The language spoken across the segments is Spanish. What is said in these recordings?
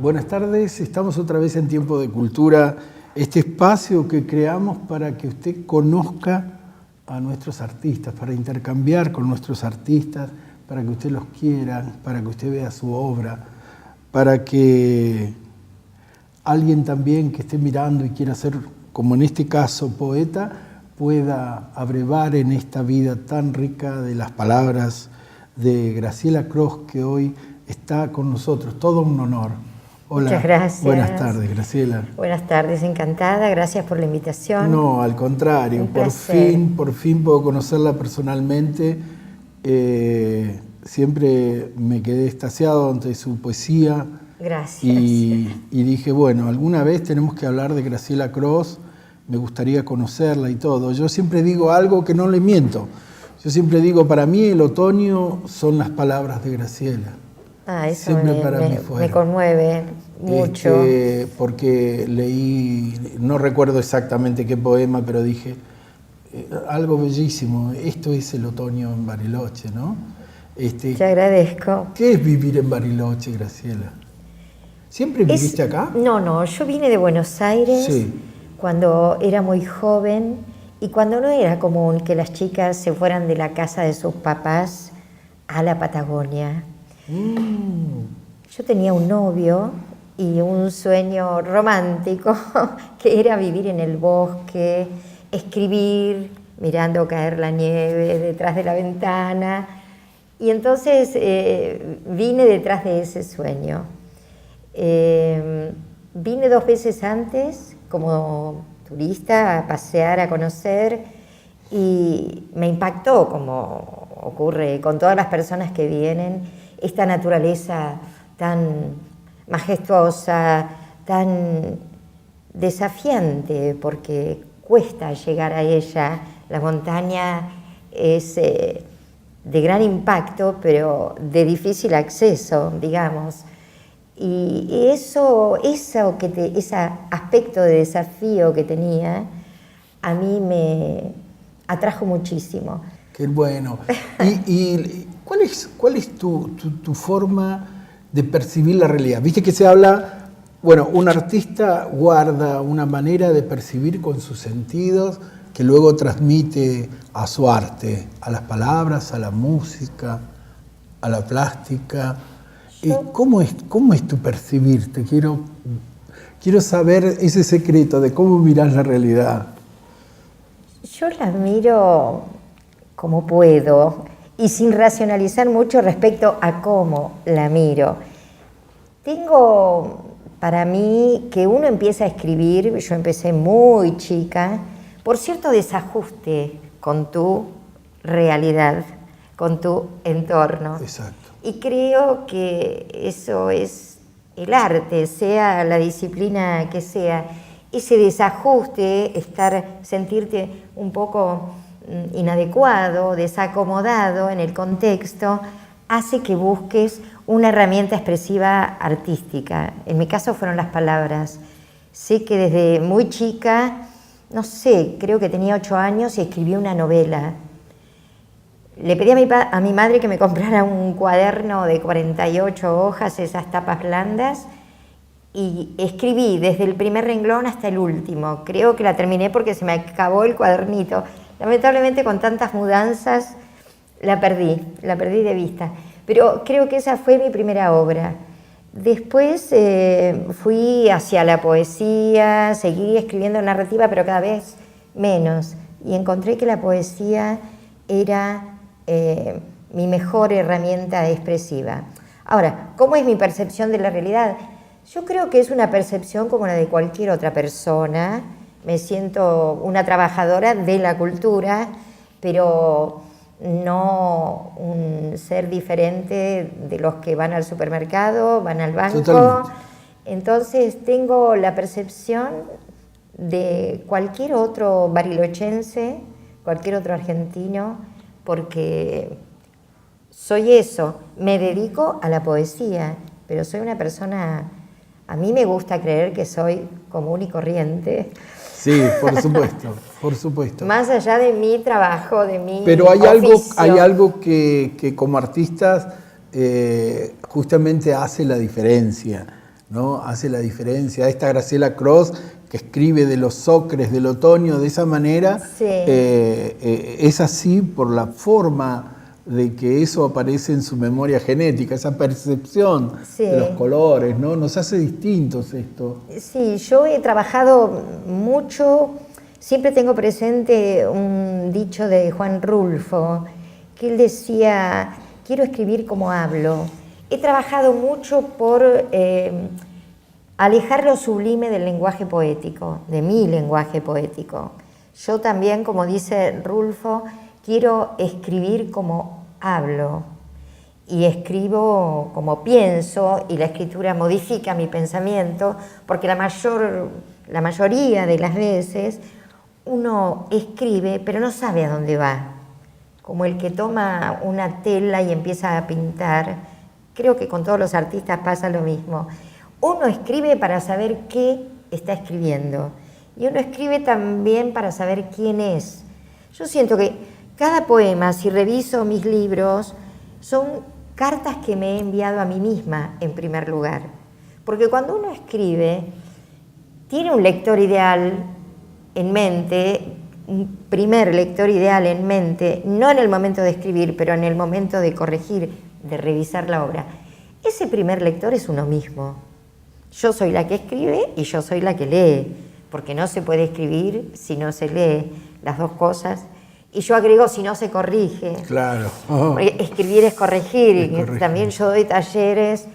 Buenas tardes, estamos otra vez en Tiempo de Cultura, este espacio que creamos para que usted conozca a nuestros artistas, para intercambiar con nuestros artistas, para que usted los quiera, para que usted vea su obra, para que alguien también que esté mirando y quiera ser, como en este caso, poeta, pueda abrevar en esta vida tan rica de las palabras de Graciela Cros, que hoy está con nosotros. Todo un honor. Hola. Muchas gracias. Buenas tardes, Graciela. Buenas tardes, encantada. Gracias por la invitación. No, al contrario. Por fin puedo conocerla personalmente. Siempre me quedé extasiado ante su poesía. Gracias. Y dije, bueno, alguna vez tenemos que hablar de Graciela Cros. Me gustaría conocerla y todo. Yo siempre digo algo que no le miento. Yo siempre digo, para mí el otoño son las palabras de Graciela. Eso siempre para mí fueron. Me conmueve mucho. Porque leí, no recuerdo exactamente qué poema, pero dije, algo bellísimo, esto es el otoño en Bariloche, ¿no? Te agradezco. ¿Qué es vivir en Bariloche, Graciela? ¿Siempre viviste acá? No, yo vine de Buenos Aires cuando era muy joven y cuando no era común que las chicas se fueran de la casa de sus papás a la Patagonia. Yo tenía un novio y un sueño romántico que era vivir en el bosque, escribir, mirando caer la nieve detrás de la ventana. Y entonces vine detrás de ese sueño. Vine 2 veces antes como turista a pasear, a conocer, y me impactó, como ocurre con todas las personas que vienen, esta naturaleza tan majestuosa, tan desafiante, porque cuesta llegar a ella. La montaña es de gran impacto, pero de difícil acceso, digamos. Y ese aspecto de desafío que tenía, a mí me atrajo muchísimo. Qué bueno. ¿Y cuál es tu forma de percibir la realidad? Viste que se habla, bueno, un artista guarda una manera de percibir con sus sentidos que luego transmite a su arte, a las palabras, a la música, a la plástica. ¿Cómo es tu percibirte? Quiero saber ese secreto de cómo mirás la realidad. Yo la miro como puedo y sin racionalizar mucho respecto a cómo la miro. Tengo para mí que uno empieza a escribir, yo empecé muy chica, por cierto desajuste con tu realidad, con tu entorno. Exacto. Y creo que eso es el arte, sea la disciplina que sea. Ese desajuste, sentirte un poco inadecuado, desacomodado en el contexto, hace que busques una herramienta expresiva artística. En mi caso fueron las palabras. Sé que desde muy chica, no sé, creo que tenía 8 años y escribí una novela. Le pedí a mi madre que me comprara un cuaderno de 48 hojas, esas tapas blandas, y escribí desde el primer renglón hasta el último. Creo que la terminé porque se me acabó el cuadernito. Lamentablemente con tantas mudanzas la perdí de vista. Pero creo que esa fue mi primera obra. Después fui hacia la poesía, seguí escribiendo narrativa, pero cada vez menos. Y encontré que la poesía era mi mejor herramienta expresiva. Ahora, ¿cómo es mi percepción de la realidad? Yo creo que es una percepción como la de cualquier otra persona. Me siento una trabajadora de la cultura, pero no un ser diferente de los que van al supermercado, van al banco. Totalmente. Entonces tengo la percepción de cualquier otro barilochense, cualquier otro argentino, porque soy eso, me dedico a la poesía, pero soy una persona, a mí me gusta creer que soy común y corriente. Sí, por supuesto, por supuesto. Más allá de mi trabajo, de mi Pero hay oficio. algo que como artistas justamente hace la diferencia. ¿no? Hace la diferencia. Esta Graciela Cross, que escribe de los ocres del otoño de esa manera, Sí. Es así por la forma de que eso aparece en su memoria genética, esa percepción Sí. de los colores, ¿no? Nos hace distintos esto. Sí, yo he trabajado mucho, siempre tengo presente un dicho de Juan Rulfo, que él decía, quiero escribir como hablo. He trabajado mucho por alejar lo sublime del lenguaje poético, de mi lenguaje poético. Yo también, como dice Rulfo, quiero escribir como hablo y escribo como pienso, y la escritura modifica mi pensamiento, porque la mayoría de las veces uno escribe pero no sabe a dónde va, como el que toma una tela y empieza a pintar. Creo que con todos los artistas pasa lo mismo. Uno escribe para saber qué está escribiendo, y uno escribe también para saber quién es. Yo siento que cada poema, si reviso mis libros, son cartas que me he enviado a mí misma en primer lugar. Porque cuando uno escribe, tiene un lector ideal en mente, un primer lector ideal en mente, no en el momento de escribir, pero en el momento de corregir, de revisar la obra. Ese primer lector es uno mismo. Yo soy la que escribe y yo soy la que lee, porque no se puede escribir si no se lee, las dos cosas. Y yo agrego si no se corrige. Claro. Oh. Escribir es corregir. Es corregir. También yo doy talleres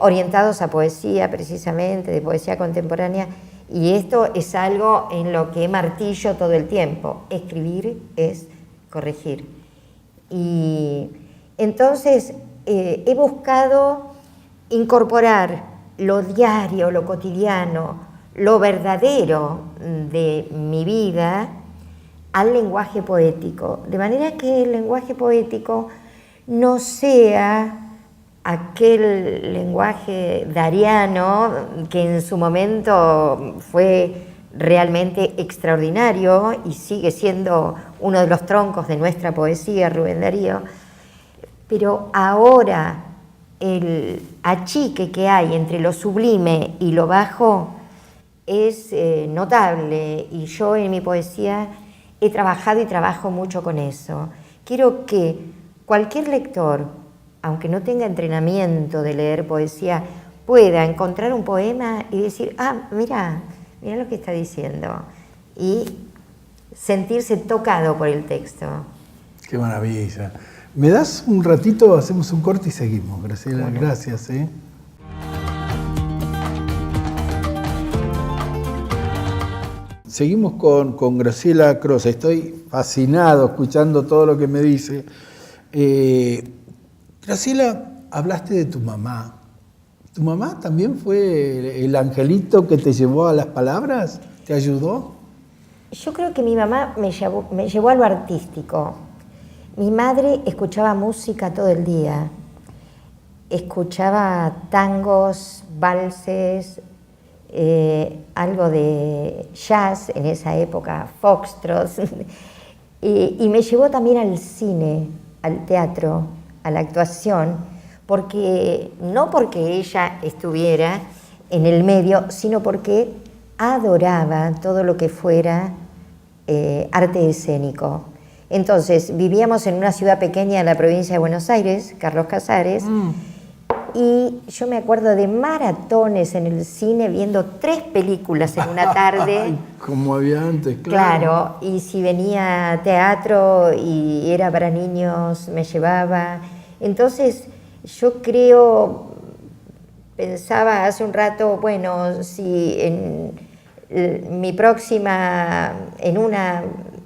orientados a poesía, precisamente, de poesía contemporánea. Y esto es algo en lo que martillo todo el tiempo. Escribir es corregir. Y entonces he buscado incorporar lo diario, lo cotidiano, lo verdadero de mi vida al lenguaje poético, de manera que el lenguaje poético no sea aquel lenguaje dariano que en su momento fue realmente extraordinario y sigue siendo uno de los troncos de nuestra poesía, Rubén Darío, pero ahora el achique que hay entre lo sublime y lo bajo es notable, y yo en mi poesía he trabajado y trabajo mucho con eso. Quiero que cualquier lector, aunque no tenga entrenamiento de leer poesía, pueda encontrar un poema y decir, mira lo que está diciendo, y sentirse tocado por el texto. Qué maravilla. ¿Me das un ratito? Hacemos un corte y seguimos, Graciela. Bueno. Gracias. Seguimos con Graciela Cross. Estoy fascinado escuchando todo lo que me dice. Graciela, hablaste de tu mamá. ¿Tu mamá también fue el angelito que te llevó a las palabras? ¿Te ayudó? Yo creo que mi mamá me llevó a lo artístico. Mi madre escuchaba música todo el día. Escuchaba tangos, valses, algo de jazz en esa época, foxtrots, y me llevó también al cine, al teatro, a la actuación, no porque ella estuviera en el medio, sino porque adoraba todo lo que fuera arte escénico. Entonces, vivíamos en una ciudad pequeña de la provincia de Buenos Aires, Carlos Casares, y yo me acuerdo de maratones en el cine viendo 3 películas en una tarde. Como había antes, Claro, claro. y si venía teatro y era para niños, me llevaba. Entonces, yo pensaba hace un rato, bueno, si en una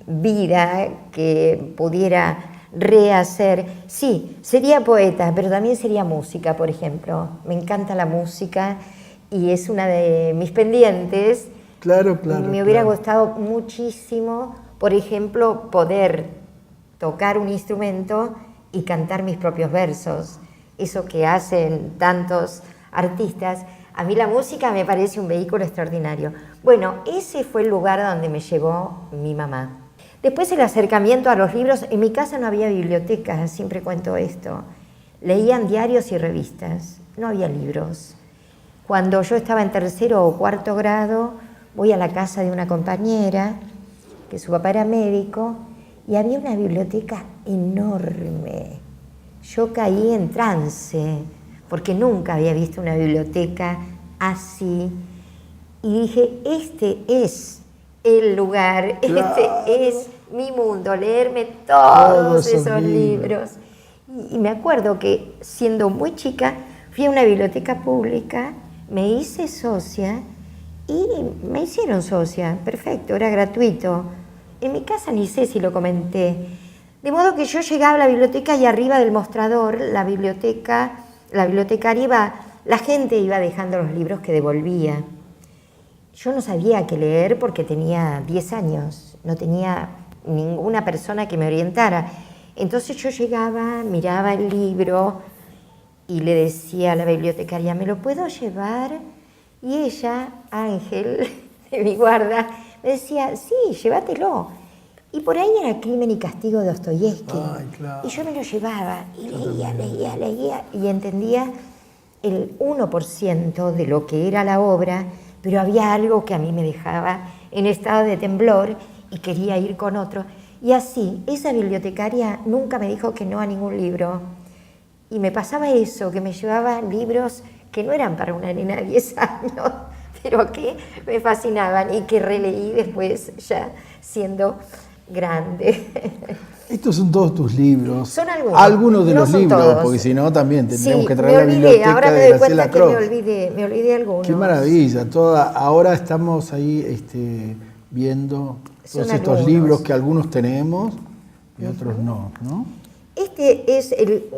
vida que pudiera rehacer, sí, sería poeta, pero también sería música, por ejemplo. Me encanta la música y es una de mis pendientes. Claro. Me hubiera gustado muchísimo, por ejemplo, poder tocar un instrumento y cantar mis propios versos. Eso que hacen tantos artistas. A mí la música me parece un vehículo extraordinario. Bueno, ese fue el lugar donde me llevó mi mamá. Después el acercamiento a los libros. En mi casa no había bibliotecas, siempre cuento esto. Leían diarios y revistas, no había libros. Cuando yo estaba en tercero o cuarto grado, voy a la casa de una compañera, que su papá era médico, y había una biblioteca enorme. Yo caí en trance, porque nunca había visto una biblioteca así. Y dije, este es el lugar, Claro. este es mi mundo, leerme todos esos esos libros. Y me acuerdo que siendo muy chica, fui a una biblioteca pública, me hice socia y me hicieron socia, perfecto, era gratuito. En mi casa ni sé si lo comenté. De modo que yo llegaba a la biblioteca y arriba del mostrador, la bibliotecaria iba, la gente iba dejando los libros que devolvía. Yo no sabía qué leer porque tenía 10 años, no tenía ninguna persona que me orientara. Entonces yo llegaba, miraba el libro y le decía a la bibliotecaria, ¿me lo puedo llevar? Y ella, Ángel, de mi guarda, me decía, sí, llévatelo. Y por ahí era Crimen y Castigo de Dostoyevski. Ay, claro. Y yo me lo llevaba y leía y entendía el 1% de lo que era la obra, pero había algo que a mí me dejaba en estado de temblor y quería ir con otro. Y así, esa bibliotecaria nunca me dijo que no a ningún libro. Y me pasaba eso, que me llevaba libros que no eran para una nena de 10 años, pero que me fascinaban y que releí después ya siendo grande. Estos son todos tus libros. Son algunos. Algunos de No los son libros, todos. porque si no también tendríamos Sí, que traer la me olvidé, biblioteca ahora me de doy Graciela cuenta que Cross. me olvidé algunos. Qué maravilla. Ahora estamos ahí viendo Son todos estos algunos. libros que algunos tenemos y otros no, ¿no? Este es el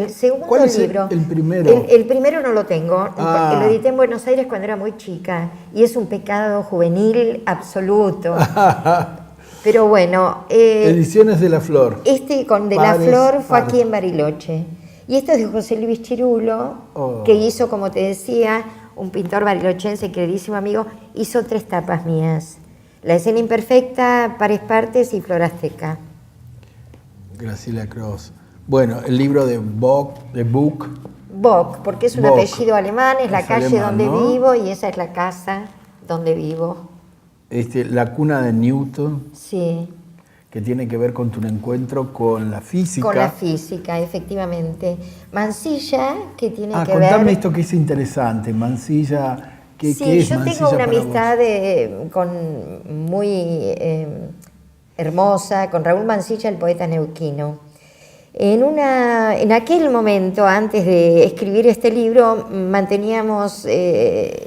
segundo ¿Cuál es libro. el primero? El primero no lo tengo, Ah. porque lo edité en Buenos Aires cuando era muy chica y es un pecado juvenil absoluto. Pero bueno, Ediciones de la Flor. este con De Pares, la Flor fue pares. aquí en Bariloche. Y esto es de José Luis Chirulo, Oh. que hizo, como te decía, un pintor barilochense, queridísimo amigo, hizo 3 tapas mías. La Escena Imperfecta, Pares Partes y Flor Azteca. Graciela Cross. Bueno, el libro de Bock, de Book. Bock, porque es un Bock. apellido alemán, es la Es calle alemán, donde ¿no? vivo y esa es la casa donde vivo. La cuna de Newton, Sí, que tiene que ver con tu encuentro con la física. con la física, efectivamente. Mansilla, que tiene que contame ver... esto que es interesante, Mansilla. ¿Qué Sí, es yo Mansilla tengo una para amistad vos? muy hermosa con Raúl Mansilla, el poeta neuquino. En aquel momento, antes de escribir este libro, manteníamos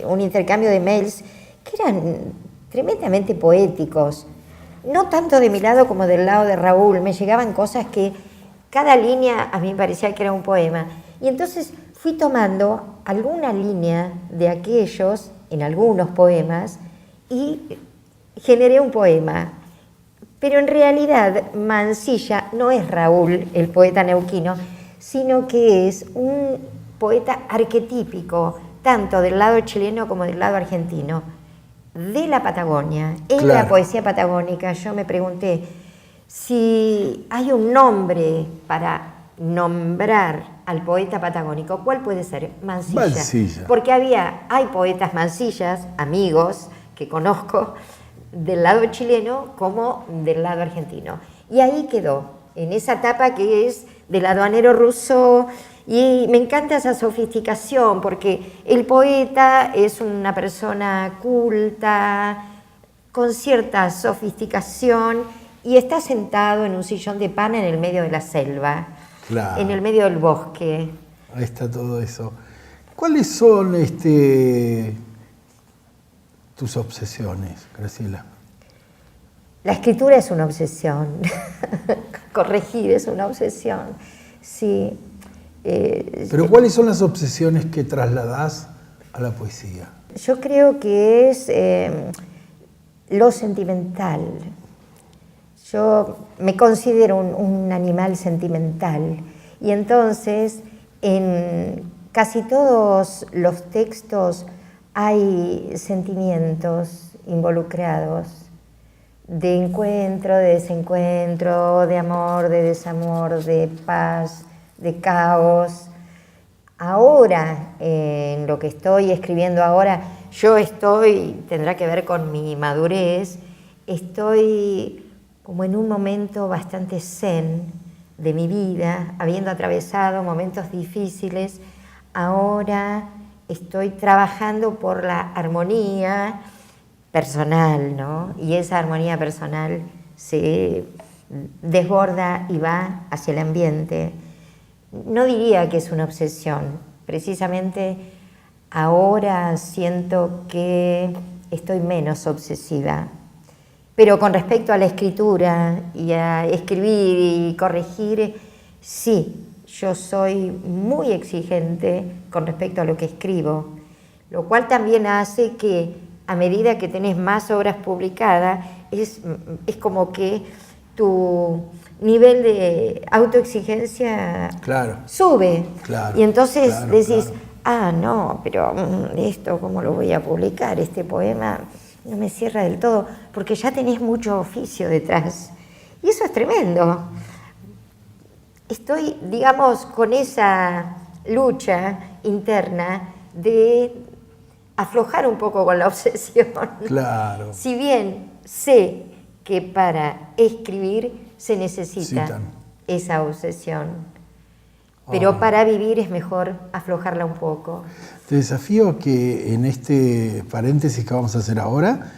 un intercambio de mails que eran tremendamente poéticos. No tanto de mi lado como del lado de Raúl. Me llegaban cosas que cada línea a mí me parecía que era un poema. Y entonces fui tomando alguna línea de aquellos en algunos poemas y generé un poema. Pero en realidad Mansilla no es Raúl, el poeta neuquino, sino que es un poeta arquetípico, tanto del lado chileno como del lado argentino, de la Patagonia. En Claro. la poesía patagónica yo me pregunté si hay un nombre para nombrar al poeta patagónico, ¿cuál puede ser? Mansilla. Mansilla. Porque hay poetas mansillas, amigos que conozco, del lado chileno como del lado argentino. Y ahí quedó, en esa etapa que es del aduanero ruso, y me encanta esa sofisticación, porque el poeta es una persona culta, con cierta sofisticación, y está sentado en un sillón de pana en el medio de la selva, Claro. en el medio del bosque. Ahí está todo eso. ¿Cuáles son tus obsesiones, Graciela? La escritura es una obsesión, corregir es una obsesión, sí. Pero ¿cuáles son las obsesiones que trasladás a la poesía? Yo creo que es lo sentimental. Yo me considero un animal sentimental y entonces en casi todos los textos hay sentimientos involucrados, de encuentro, de desencuentro, de amor, de desamor, de paz, de caos. ahora, en lo que estoy escribiendo ahora, tendrá que ver con mi madurez, estoy como en un momento bastante zen de mi vida, habiendo atravesado momentos difíciles, ahora estoy trabajando por la armonía personal, ¿no? Y esa armonía personal se desborda y va hacia el ambiente. No diría que es una obsesión, precisamente ahora siento que estoy menos obsesiva. Pero con respecto a la escritura y a escribir y corregir, sí, yo soy muy exigente con respecto a lo que escribo, lo cual también hace que a medida que tenés más obras publicadas, es como que tu nivel de autoexigencia sube. Claro, y entonces decís, claro. No, pero esto, ¿cómo lo voy a publicar? Este poema no me cierra del todo, porque ya tenés mucho oficio detrás. Y eso es tremendo. Estoy, digamos, con esa lucha interna de aflojar un poco con la obsesión. Claro. Si bien sé que para escribir se necesita esa obsesión, pero para vivir es mejor aflojarla un poco. Te desafío a que en este paréntesis que vamos a hacer ahora,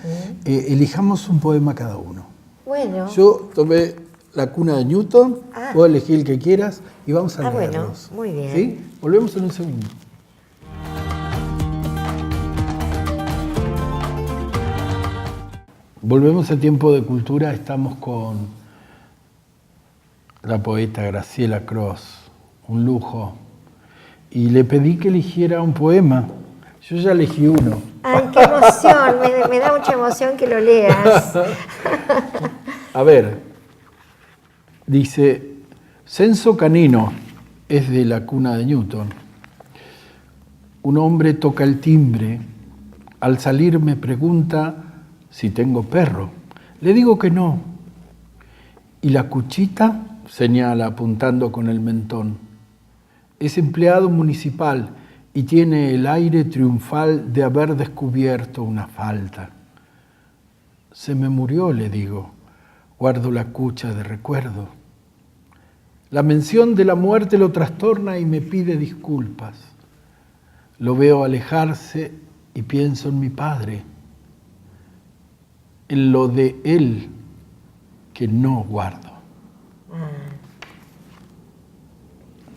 elijamos un poema cada uno. Bueno. Yo tomé La cuna de Newton, puedo elegir el que quieras y vamos a leerlos. Bueno, muy bien. ¿Sí? Volvemos en un segundo. Volvemos a Tiempo de Cultura, estamos con la poeta Graciela Cross, un lujo. Y le pedí que eligiera un poema. Yo ya elegí uno. ¡Ay, qué emoción! Me da mucha emoción que lo leas. A ver, dice, Censo canino, es de La cuna de Newton. Un hombre toca el timbre, al salir me pregunta si tengo perro. Le digo que no. ¿Y la cuchita? Señala apuntando con el mentón. Es empleado municipal y tiene el aire triunfal de haber descubierto una falta. Se me murió, le digo. Guardo la cucha de recuerdo. La mención de la muerte lo trastorna y me pide disculpas. Lo veo alejarse y pienso en mi padre, en lo de él que no guardo.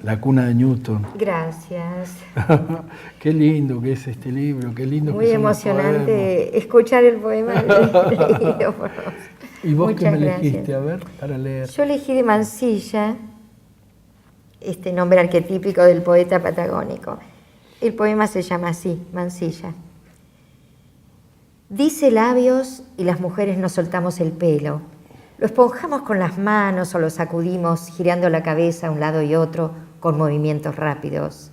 La cuna de Newton. Gracias. Qué lindo que es este libro, qué lindo muy que son emocionante escuchar el poema leído por vos. ¿Y vos Muchas qué me gracias. elegiste, a ver, para leer? Yo elegí de Mansilla, este nombre arquetípico del poeta patagónico. El poema se llama así, Mansilla. Dice labios y las mujeres nos soltamos el pelo. Lo esponjamos con las manos o lo sacudimos girando la cabeza a un lado y otro con movimientos rápidos.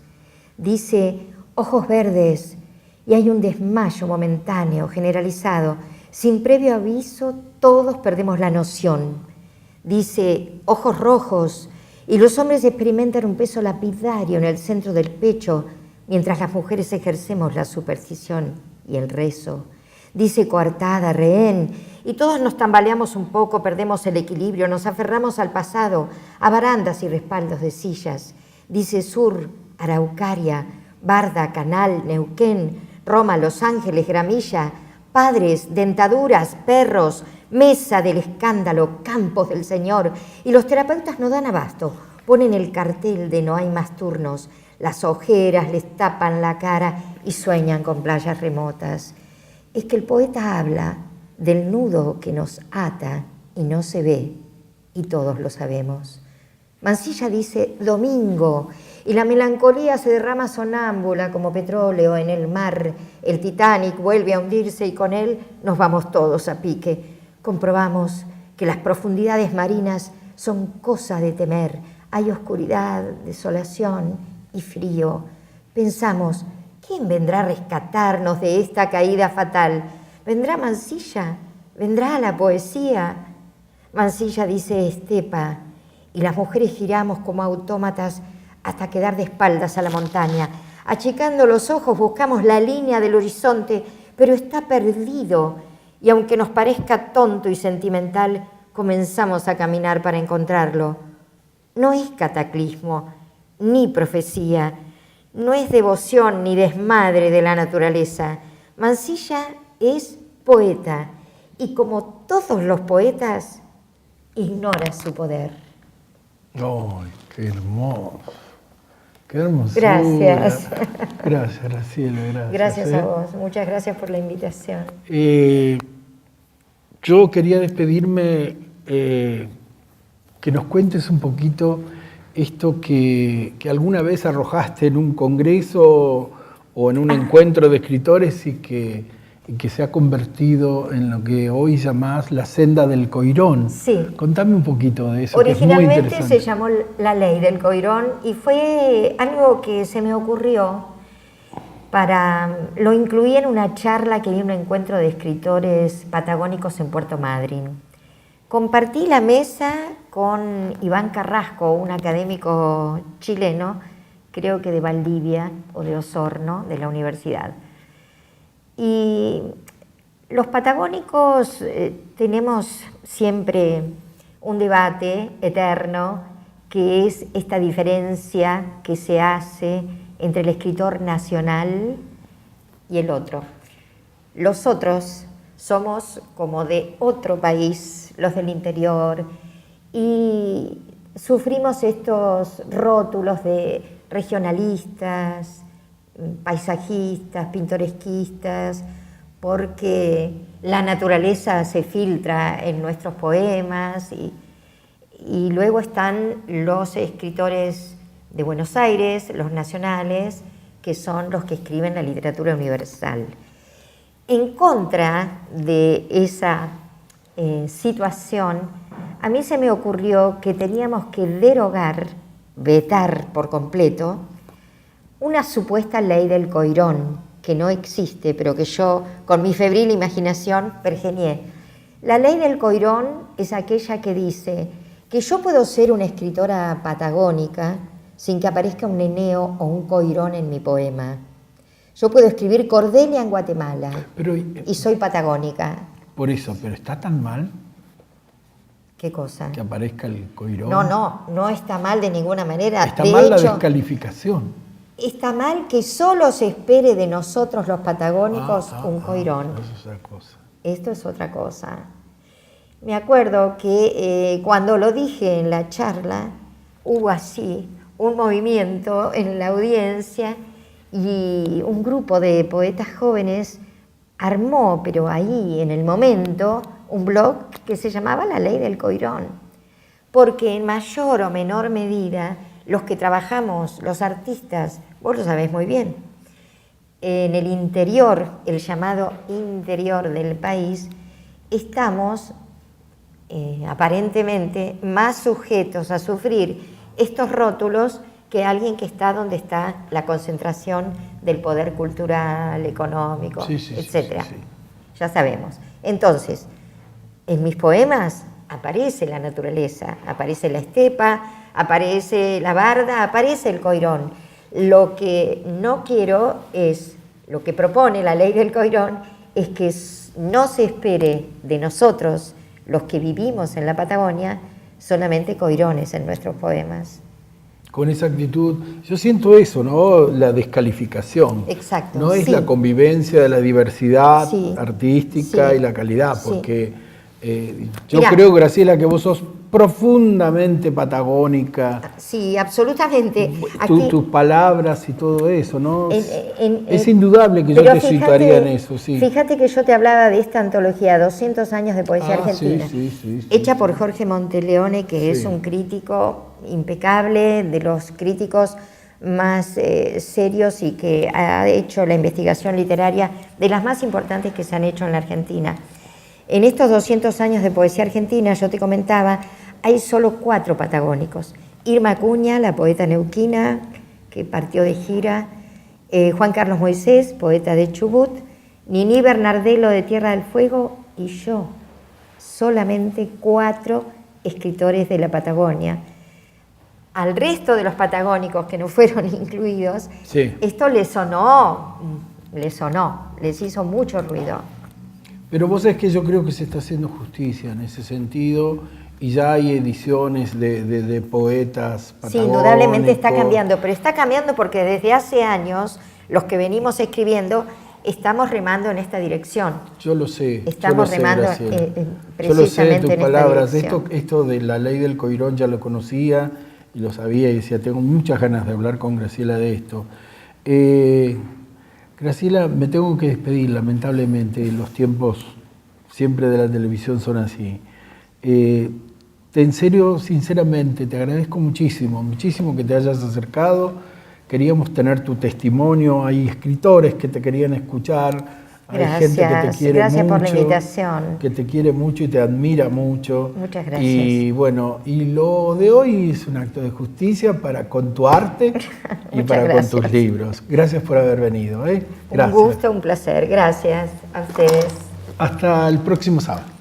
Dice ojos verdes y hay un desmayo momentáneo, generalizado. Sin previo aviso, todos perdemos la noción. Dice ojos rojos y los hombres experimentan un peso lapidario en el centro del pecho, mientras las mujeres ejercemos la superstición y el rezo. Dice coartada, rehén, y todos nos tambaleamos un poco, perdemos el equilibrio, nos aferramos al pasado, a barandas y respaldos de sillas. Dice sur, Araucaria, Barda, Canal, Neuquén, Roma, Los Ángeles, Gramilla, padres, dentaduras, perros, mesa del escándalo, campos del Señor. Y los terapeutas no dan abasto, ponen el cartel de no hay más turnos, las ojeras les tapan la cara y sueñan con playas remotas. Es que el poeta habla del nudo que nos ata y no se ve, y todos lo sabemos. Mansilla dice domingo, y la melancolía se derrama sonámbula como petróleo en el mar. El Titanic vuelve a hundirse y con él nos vamos todos a pique. Comprobamos que las profundidades marinas son cosa de temer. Hay oscuridad, desolación y frío. Pensamos, ¿quién vendrá a rescatarnos de esta caída fatal? ¿Vendrá Mansilla? ¿Vendrá la poesía? Mansilla dice estepa, y las mujeres giramos como autómatas hasta quedar de espaldas a la montaña. Achicando los ojos buscamos la línea del horizonte, pero está perdido. Y aunque nos parezca tonto y sentimental, comenzamos a caminar para encontrarlo. No es cataclismo, ni profecía, no es devoción ni desmadre de la naturaleza. Mansilla es poeta, y como todos los poetas, ignora su poder. ¡Ay, qué hermoso! ¡Qué hermosura! Gracias. Gracias, Graciela, gracias. Gracias a vos, muchas gracias por la invitación. Yo quería despedirme, que nos cuentes un poquito esto que alguna vez arrojaste en un congreso o en un encuentro de escritores y que se ha convertido en lo que hoy llamás la senda del Coirón. Sí. Contame un poquito de eso. Originalmente que es muy interesante. se llamó la ley del Coirón y fue algo que se me ocurrió lo incluí en una charla que di en un encuentro de escritores patagónicos en Puerto Madryn. Compartí la mesa con Iván Carrasco, un académico chileno, creo que de Valdivia o de Osorno, de la universidad. Y los patagónicos tenemos siempre un debate eterno, que es esta diferencia que se hace entre el escritor nacional y el otro. Los otros somos como de otro país, los del interior, y sufrimos estos rótulos de regionalistas, paisajistas, pintoresquistas, porque la naturaleza se filtra en nuestros poemas y luego están los escritores de Buenos Aires, los nacionales, que son los que escriben la literatura universal. En contra de esa situación, a mí se me ocurrió que teníamos que derogar, vetar por completo, una supuesta ley del Coirón, que no existe, pero que yo, con mi febril imaginación, pergeñé. La ley del Coirón es aquella que dice que yo puedo ser una escritora patagónica sin que aparezca un neneo o un coirón en mi poema. Yo puedo escribir Cordelia en Guatemala y soy patagónica. Por eso, pero ¿está tan mal? ¿Qué cosa? Que aparezca el coirón. No está mal de ninguna manera. Está mal la descalificación. Está mal que solo se espere de nosotros los patagónicos un coirón. Eso es otra cosa. Esto es otra cosa. Me acuerdo que cuando lo dije en la charla, hubo así un movimiento en la audiencia y un grupo de poetas jóvenes armó, pero ahí en el momento, un blog que se llamaba La Ley del Coirón, porque en mayor o menor medida los que trabajamos, los artistas, vos lo sabés muy bien, en el interior, el llamado interior del país, estamos aparentemente más sujetos a sufrir estos rótulos que alguien que está donde está la concentración del poder cultural, económico, etc. Sí. Ya sabemos. Entonces, en mis poemas aparece la naturaleza, aparece la estepa, aparece la barda, aparece el coirón. Lo que no quiero es, lo que propone la ley del coirón, es que no se espere de nosotros, los que vivimos en la Patagonia, solamente coirones en nuestros poemas. Con esa actitud, yo siento eso, ¿no? La descalificación. Exacto. No es sí. la convivencia de la diversidad sí. artística sí. y la calidad, porque yo Mirá, creo, Graciela, que vos sos profundamente patagónica. Sí, absolutamente. Tus palabras y todo eso, ¿no? Es en, indudable que yo te situaría en eso, sí. Fíjate que yo te hablaba de esta antología, 200 años de poesía argentina, hecha por Jorge Monteleone, que es un crítico impecable, de los críticos más serios y que ha hecho la investigación literaria de las más importantes que se han hecho en la Argentina. En estos 200 años de poesía argentina, yo te comentaba, hay solo 4 patagónicos. Irma Acuña, la poeta neuquina, que partió de gira, Juan Carlos Moisés, poeta de Chubut, Niní Bernardelo de Tierra del Fuego y yo. Solamente 4 escritores de la Patagonia. al resto de los patagónicos que no fueron incluidos, Sí. esto les hizo mucho ruido. Pero vos sabés que yo creo que se está haciendo justicia en ese sentido y ya hay ediciones de poetas patagónicos. Sí, indudablemente está cambiando, pero está cambiando porque desde hace años los que venimos escribiendo estamos remando en esta dirección. Yo lo sé. Estamos remando precisamente yo lo sé de tus en palabras. dirección. Esto de la ley del Coirón ya lo conocía y lo sabía y decía, tengo muchas ganas de hablar con Graciela de esto. Graciela, me tengo que despedir, lamentablemente, los tiempos siempre de la televisión son así. En serio, sinceramente, te agradezco muchísimo, muchísimo que te hayas acercado. Queríamos tener tu testimonio, hay escritores que te querían escuchar, hay gente que te quiere gracias mucho, por la invitación. que te quiere mucho y te admira mucho. Muchas gracias. Y bueno, y lo de hoy es un acto de justicia con tu arte y con tus libros. Gracias por haber venido. Gracias. Un gusto, un placer. Gracias a ustedes. Hasta el próximo sábado.